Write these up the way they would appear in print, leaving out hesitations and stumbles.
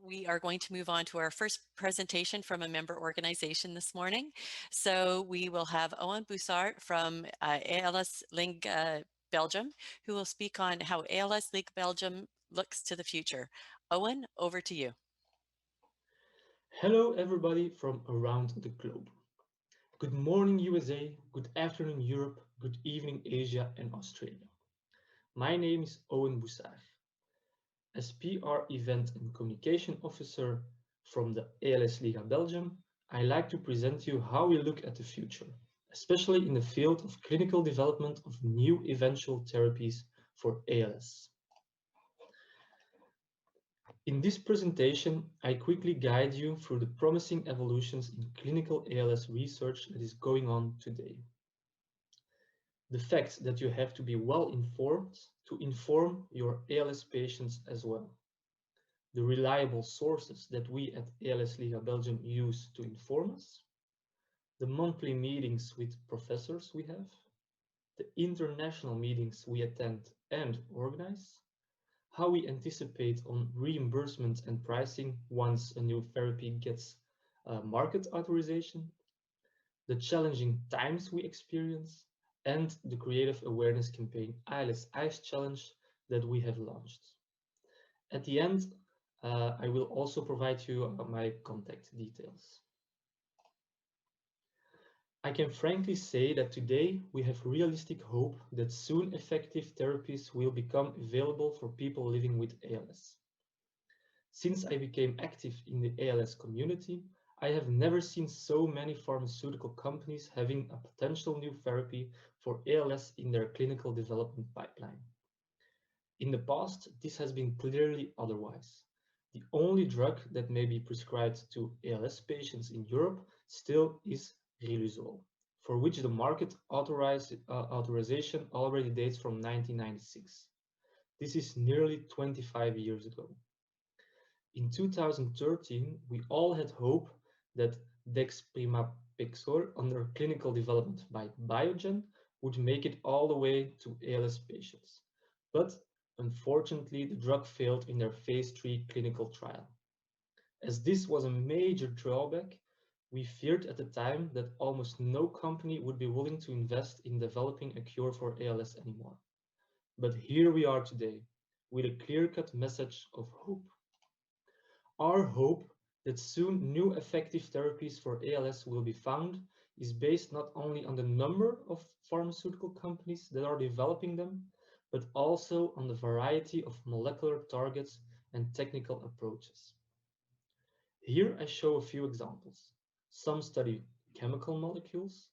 we are going to move on to our first presentation from a member organization this morning. So we will have Owen from ALS Liga Belgium, who will speak on how ALS Liga Belgium looks to the future. Owen, over to you. Hello everybody from around the globe. Good morning USA, good afternoon Europe, good evening Asia and Australia. My name is Owen Boussard. As PR Event and Communication Officer from the ALS Liga Belgium, I like to present you how we look at the future, especially in the field of clinical development of new eventual therapies for ALS. In this presentation, I quickly guide you through the promising evolutions in clinical ALS research that is going on today. The fact that you have to be well informed to inform your ALS patients as well. The reliable sources that we at ALS Liga Belgium use to inform us. The monthly meetings with professors we have. The international meetings we attend and organize. How we anticipate on reimbursement and pricing once a new therapy gets market authorization, the challenging times we experience, and the creative awareness campaign ALS Ice Challenge that we have launched. At the end, I will also provide you my contact details. I can frankly say that today we have realistic hope that soon effective therapies will become available for people living with ALS. Since I became active in the ALS community, I have never seen so many pharmaceutical companies having a potential new therapy for ALS in their clinical development pipeline. In the past, this has been clearly otherwise. The only drug that may be prescribed to ALS patients in Europe still is Riluzole, for which the market authorization already dates from 1996. This is nearly 25 years ago. In 2013, we all had hope that dexprimapexor under clinical development by Biogen would make it all the way to ALS patients. But unfortunately, the drug failed in their phase 3 clinical trial. As this was a major drawback, we feared at the time that almost no company would be willing to invest in developing a cure for ALS anymore. But here we are today, with a clear-cut message of hope. Our hope that soon new effective therapies for ALS will be found is based not only on the number of pharmaceutical companies that are developing them, but also on the variety of molecular targets and technical approaches. Here I show a few examples. Some study chemical molecules,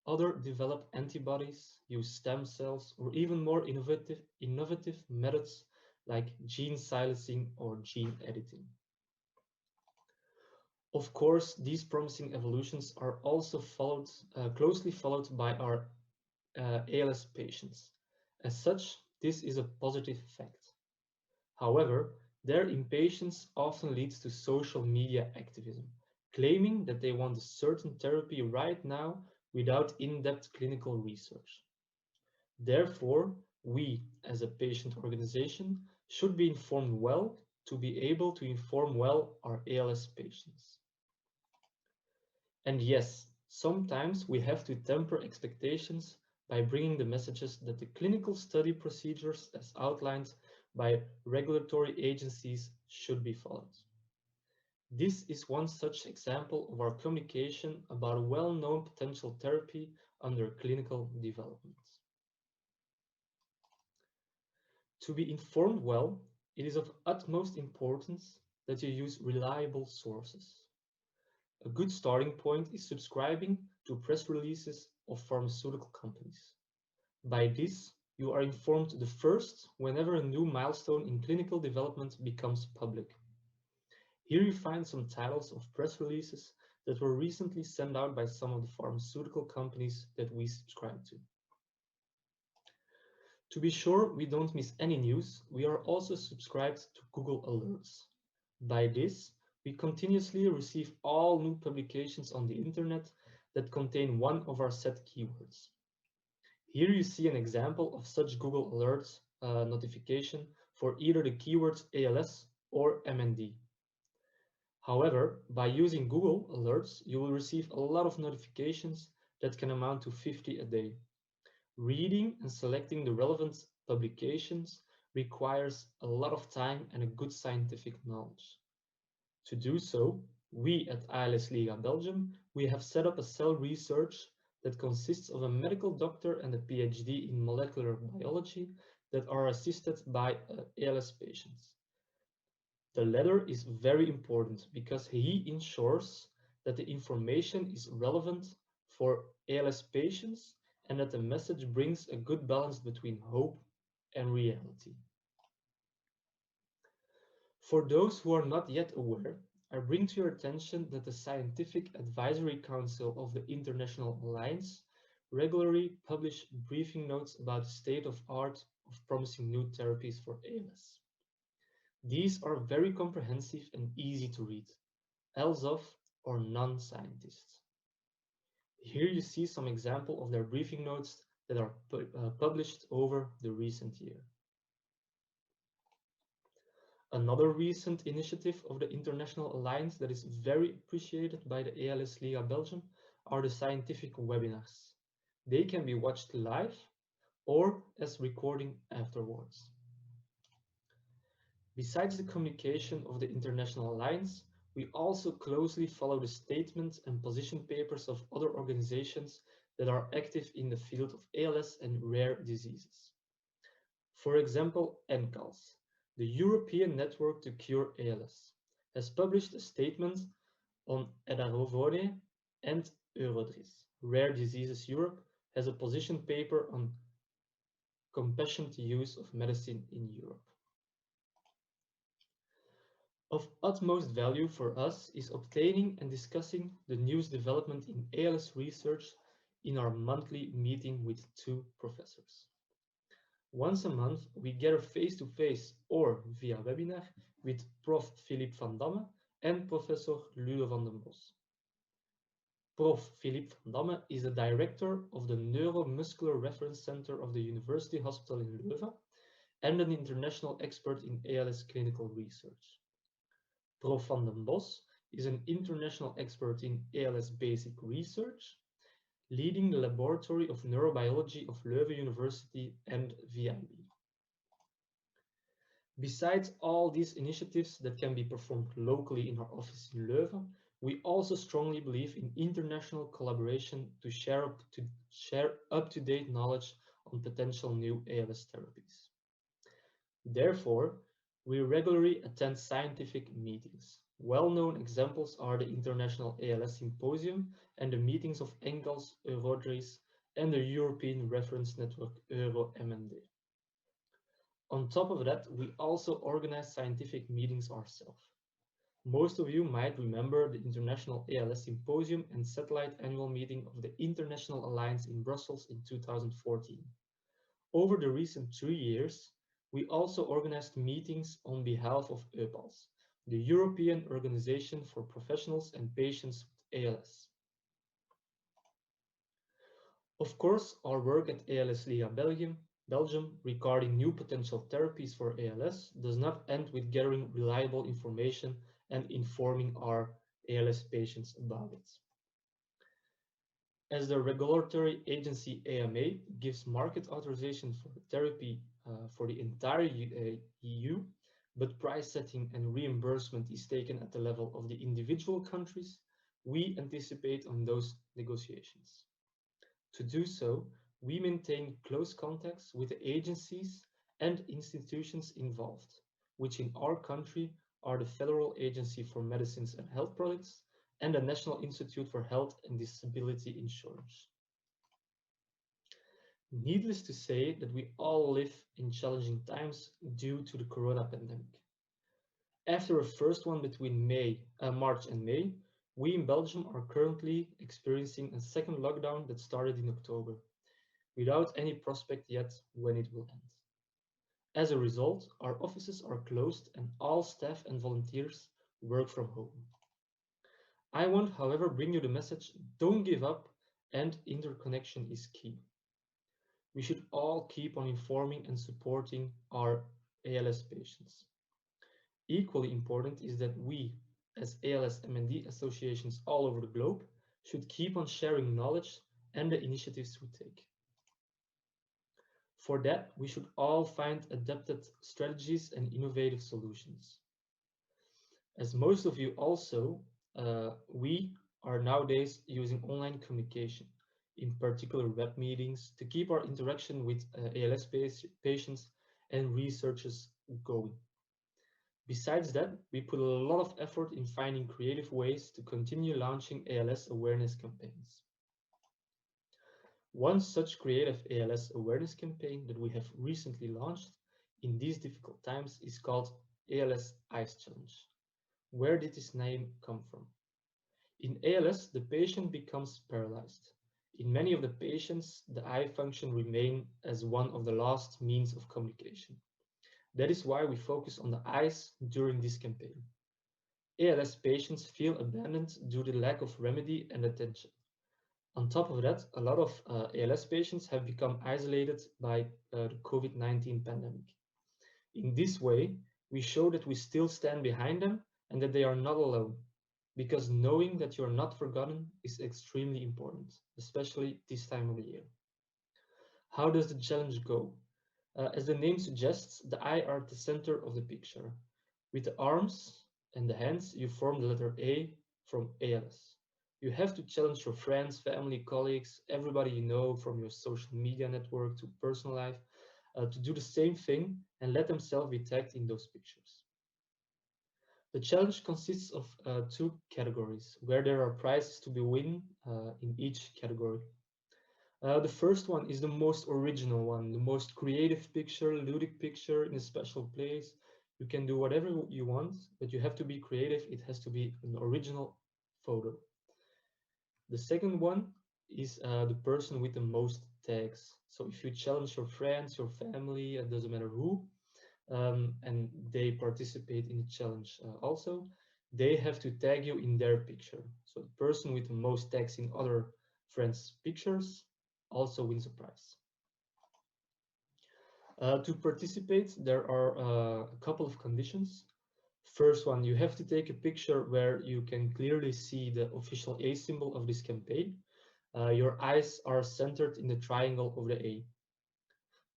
others develop antibodies, use stem cells, or even more innovative methods like gene silencing or gene editing. Of course, these promising evolutions are also closely followed by our ALS patients. As such, this is a positive fact. However, their impatience often leads to social media activism, claiming that they want a certain therapy right now without in-depth clinical research. Therefore, we, as a patient organization, should be informed well to be able to inform well our ALS patients. And yes, sometimes we have to temper expectations by bringing the messages that the clinical study procedures as outlined by regulatory agencies should be followed. This is one such example of our communication about a well-known potential therapy under clinical development. To be informed well, it is of utmost importance that you use reliable sources. A good starting point is subscribing to press releases of pharmaceutical companies. By this, you are informed the first whenever a new milestone in clinical development becomes public. Here you find some titles of press releases that were recently sent out by some of the pharmaceutical companies that we subscribe to. To be sure we don't miss any news, we are also subscribed to Google Alerts. By this, we continuously receive all new publications on the internet that contain one of our set keywords. Here you see an example of such Google Alerts notification for either the keywords ALS or MND. However, by using Google Alerts, you will receive a lot of notifications that can amount to 50 a day. Reading and selecting the relevant publications requires a lot of time and a good scientific knowledge. To do so, we at ALS Liga Belgium, we have set up a cell research that consists of a medical doctor and a PhD in molecular biology that are assisted by ALS patients. The latter is very important because he ensures that the information is relevant for ALS patients and that the message brings a good balance between hope and reality. For those who are not yet aware, I bring to your attention that the Scientific Advisory Council of the International Alliance regularly publish briefing notes about the state of art of promising new therapies for ALS. These are very comprehensive and easy to read, as of or non-scientists. Here you see some example of their briefing notes that are published over the recent year. Another recent initiative of the International Alliance that is very appreciated by the ALS Liga Belgium are the scientific webinars. They can be watched live or as recording afterwards. Besides the communication of the International Alliance, we also closely follow the statements and position papers of other organizations that are active in the field of ALS and rare diseases. For example, NCALS, the European Network to Cure ALS, has published a statement on Edarovone and Eurodris. Rare Diseases Europe has a position paper on compassionate use of medicine in Europe. Of utmost value for us is obtaining and discussing the newest development in ALS research in our monthly meeting with two professors. Once a month, we gather face-to-face or via webinar with Prof. Philippe van Damme and Professor Ludo van den Bos. Prof. Philippe van Damme is the director of the Neuromuscular Reference Center of the University Hospital in Leuven and an international expert in ALS clinical research. Prof. van den Bos is an international expert in ALS basic research, leading the Laboratory of Neurobiology of Leuven University and VIB. Besides all these initiatives that can be performed locally in our office in Leuven, we also strongly believe in international collaboration to share up-to-date knowledge on potential new ALS therapies. Therefore, we regularly attend scientific meetings. Well-known examples are the International ALS Symposium and the meetings of ENGALS, Eurodris, and the European Reference Network EuroMND. On top of that, we also organize scientific meetings ourselves. Most of you might remember the International ALS Symposium and Satellite Annual Meeting of the International Alliance in Brussels in 2014. Over the recent 3 years, we also organized meetings on behalf of EUPALS, the European Organization for Professionals and Patients with ALS. Of course, our work at ALS Liga Belgium regarding new potential therapies for ALS does not end with gathering reliable information and informing our ALS patients about it. As the regulatory agency AMA gives market authorization for therapy for the entire EU, but price setting and reimbursement is taken at the level of the individual countries, we anticipate on those negotiations. To do so, we maintain close contacts with the agencies and institutions involved, which in our country are the Federal Agency for Medicines and Health Products and the National Institute for Health and Disability Insurance. Needless to say that we all live in challenging times due to the corona pandemic. After a first one between March and May, we in Belgium are currently experiencing a second lockdown that started in October, without any prospect yet when it will end. As a result, our offices are closed and all staff and volunteers work from home. I want, however, bring you the message, don't give up, and interconnection is key. We should all keep on informing and supporting our ALS patients. Equally important is that we, as ALS MND associations all over the globe, should keep on sharing knowledge and the initiatives we take. For that, we should all find adapted strategies and innovative solutions. As most of you also, we are nowadays using online communication, in particular web meetings, to keep our interaction with ALS patients and researchers going. Besides that, we put a lot of effort in finding creative ways to continue launching ALS awareness campaigns. One such creative ALS awareness campaign that we have recently launched in these difficult times is called ALS Ice Challenge. Where did this name come from? In ALS, the patient becomes paralyzed. In many of the patients, the eye function remains as one of the last means of communication. That is why we focus on the eyes during this campaign. ALS patients feel abandoned due to lack of remedy and attention. On top of that, a lot of ALS patients have become isolated by the COVID-19 pandemic. In this way, we show that we still stand behind them and that they are not alone, because knowing that you're not forgotten is extremely important, especially this time of the year. How does the challenge go? As the name suggests, the eye are at the center of the picture. With the arms and the hands, you form the letter A from ALS. You have to challenge your friends, family, colleagues, everybody you know from your social media network to personal life, to do the same thing and let themselves be tagged in those pictures. The challenge consists of two categories, where there are prizes to be won in each category. The first one is the most original one, the most creative picture, ludic picture in a special place. You can do whatever you want, but you have to be creative. It has to be an original photo. The second one is the person with the most tags. So if you challenge your friends, your family, it doesn't matter who, and they participate in the challenge also, they have to tag you in their picture. So the person with the most tags in other friends' pictures also wins a prize. To participate, there are a couple of conditions. First one, you have to take a picture where you can clearly see the official A symbol of this campaign. Your eyes are centered in the triangle of the A.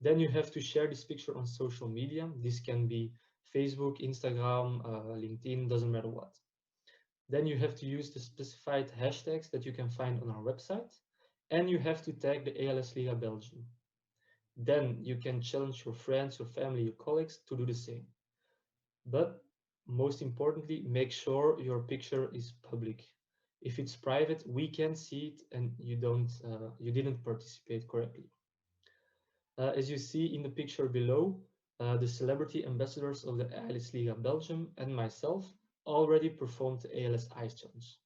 Then you have to share this picture on social media. This can be Facebook, Instagram, LinkedIn, doesn't matter what. Then you have to use the specified hashtags that you can find on our website. And you have to tag the ALS Liga Belgium. Then you can challenge your friends, your family, your colleagues to do the same. But most importantly, make sure your picture is public. If it's private, we can see it and you didn't participate correctly. As you see in the picture below, the celebrity ambassadors of the ALS Liga Belgium and myself already performed the ALS Ice Challenge.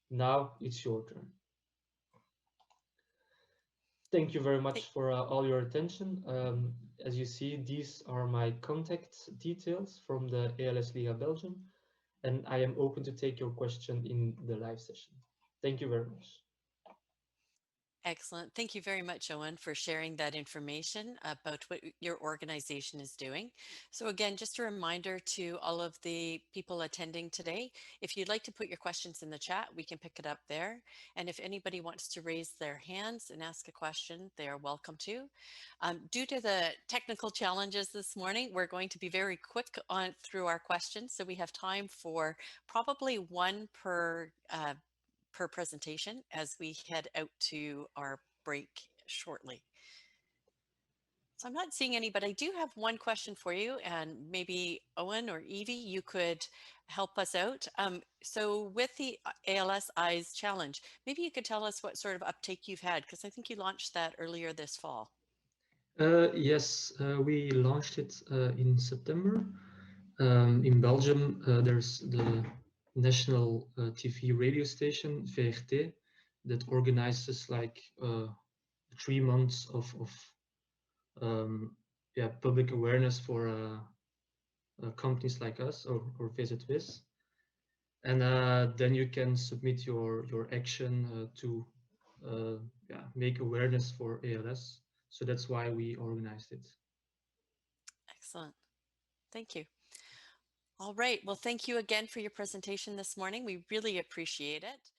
Now it's your turn. Thank you very much for all your attention. As you see, these are my contact details from the ALS Liga Belgium, and I am open to take your question in the live session. Thank you very much. Excellent. Thank you very much, Owen, for sharing that information about what your organization is doing. So again, just a reminder to all of the people attending today, if you'd like to put your questions in the chat, we can pick it up there. And if anybody wants to raise their hands and ask a question, they are welcome to. Due to the technical challenges this morning, we're going to be very quick on through our questions. So we have time for probably one per presentation as we head out to our break shortly. So I'm not seeing any, but I do have one question for you, and maybe Owen or Evie, you could help us out. So with the ALS Eyes Challenge, maybe you could tell us what sort of uptake you've had, because I think you launched that earlier this fall. Yes, we launched it in September. In Belgium, there's the national TV radio station, VRT, that organizes like 3 months of public awareness for companies like us or Visit Viz. And then you can submit your action to make awareness for ALS. So that's why we organized it. Excellent. Thank you. All right. Well, thank you again for your presentation this morning. We really appreciate it.